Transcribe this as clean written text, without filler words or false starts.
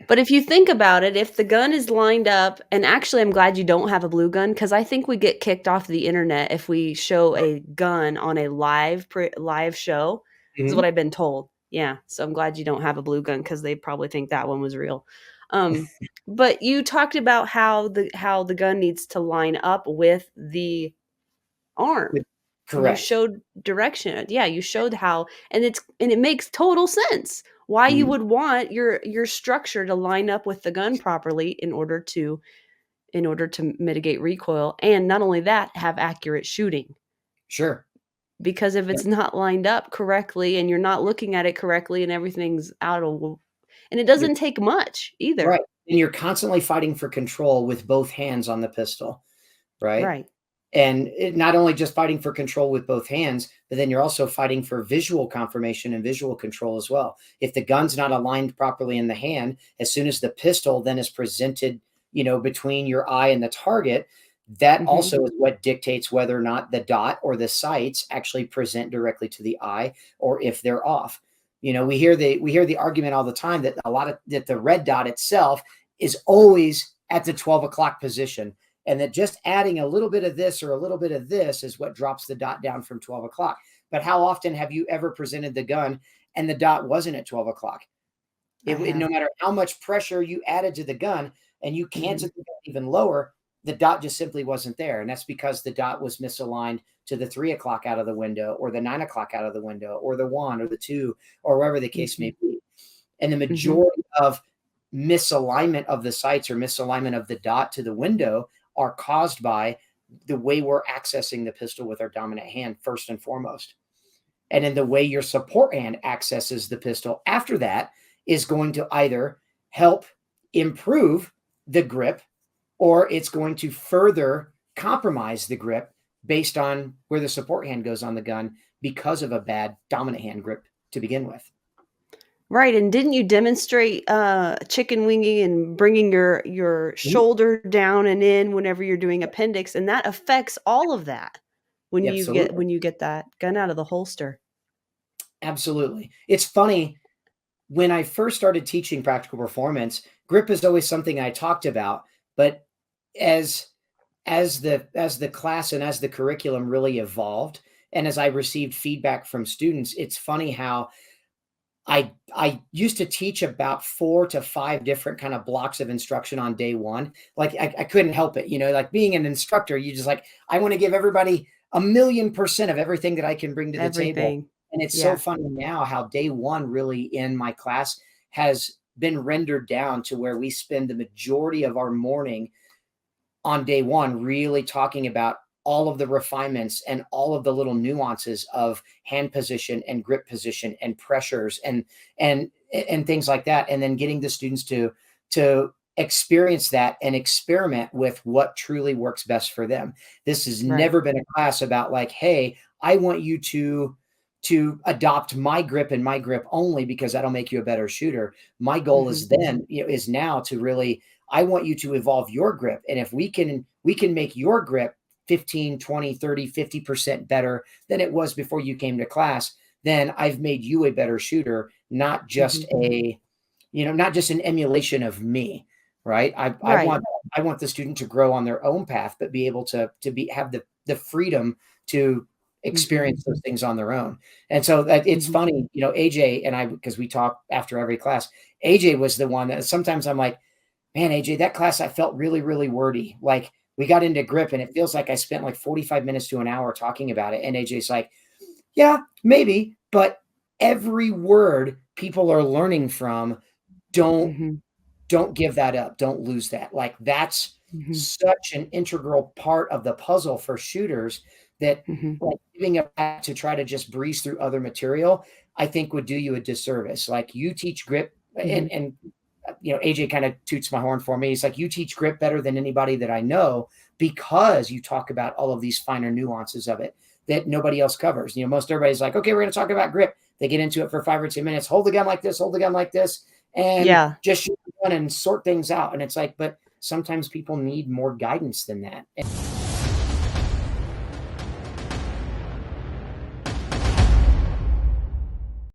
But if you think about it, if the gun is lined up, and actually I'm glad you don't have a blue gun, because I think we get kicked off the internet if we show a gun on a live show, is what Mhm. I've been told. Yeah, so I'm glad you don't have a blue gun because they probably think that one was real. Um, but you talked about how the gun needs to line up with the arm. You Correct. showed direction. Yeah, you showed how, and it makes total sense why you Mhm. would want your structure to line up with the gun properly in order to mitigate recoil, and not only that, have accurate shooting. Sure. Because if Yeah. it's not lined up correctly and you're not looking at it correctly and everything's out of, and it doesn't take much Right, either. and you're constantly fighting for control with both hands on the pistol, right? Right. And not only just fighting for control with both hands, but then you're also fighting for visual confirmation and visual control as well. If the gun's not aligned properly in the hand, as soon as the pistol then is presented, between your eye and the target, that Mhm. also is what dictates whether or not the dot or the sights actually present directly to the eye or if they're off. We hear the argument all the time that that the red dot itself is always at the 12 o'clock position, and that just adding a little bit of this or a little bit of this is what drops the dot down from 12 o'clock. But how often have you ever presented the gun and the dot wasn't at 12 o'clock? I No have. matter how much pressure you added to the gun and you Mhm. canted the gun even lower, the dot just simply wasn't there. And that's because the dot was misaligned to the 3 o'clock out of the window, or the 9 o'clock out of the window, or the one, or the two, or wherever the case may Mhm. be. And the Mhm. majority of misalignment of the sights or misalignment of the dot to the window are caused by the way we're accessing the pistol with our dominant hand, first and foremost. And then the way your support hand accesses the pistol after that is going to either help improve the grip, or it's going to further compromise the grip based on where the support hand goes on the gun because of a bad dominant hand grip to begin with. Right, and didn't you demonstrate, chicken winging and bringing your Mhm. shoulder down and in whenever you're doing appendix, and that affects all of that when Yeah, you get absolutely. when you get that gun out of the holster. Absolutely. It's funny, when I first started teaching practical performance, grip is always something I talked about, but as as the class and as the curriculum really evolved, and as I received feedback from students, it's funny how I used to teach about 4 to 5 different kind of blocks of instruction on day 1. Like, I couldn't help it, like, being an instructor, you just like, I wanna give everybody 1,000,000% of everything that I can bring to the table, Everything. and it's so Yeah. funny now how day 1 really in my class has been rendered down to where we spend the majority of our morning on day 1 really talking about all of the refinements and all of the little nuances of hand position and grip position and pressures and things like that, and then getting the students to experience that and experiment with what truly works best for them. This has Right. never been a class about like, hey, I want you to adopt my grip and my grip only because that'll make you a better shooter. My goal is Mhm. then, is now to really, I want you to evolve your grip. And if we can make your grip 15, 20, 30, 50% better than it was before you came to class, then I've made you a better shooter, not just Mhm. not just an emulation of me, right? I Right. want I want the student to grow on their own path, but be able to have the freedom to Mhm. experience those things on their own. And so that it's Mhm. funny, AJ and I, because we talk after every class, AJ was the one that sometimes I'm like, man, AJ, that class I felt really, really wordy. Like, we got into grip and it feels like I spent like 45 minutes to an hour talking about it. And AJ's like, yeah, maybe, but every word people are learning from, don't Mhm. don't give that up. Don't lose that. Like, that's Mhm. such an integral part of the puzzle for shooters that, Mhm. like, giving it back to try to just breeze through other material, I think would do you a disservice. Like, you teach grip, Mhm. and AJ kind of toots my horn for me. He's like, you teach grip better than anybody that I know because you talk about all of these finer nuances of it that nobody else covers. Most everybody's like, okay, we're going to talk about grip. They get into it for 5 or 10 minutes, hold the gun like this, hold the gun like this, and Yeah. just shoot the gun and sort things out. And it's like, but sometimes people need more guidance than that.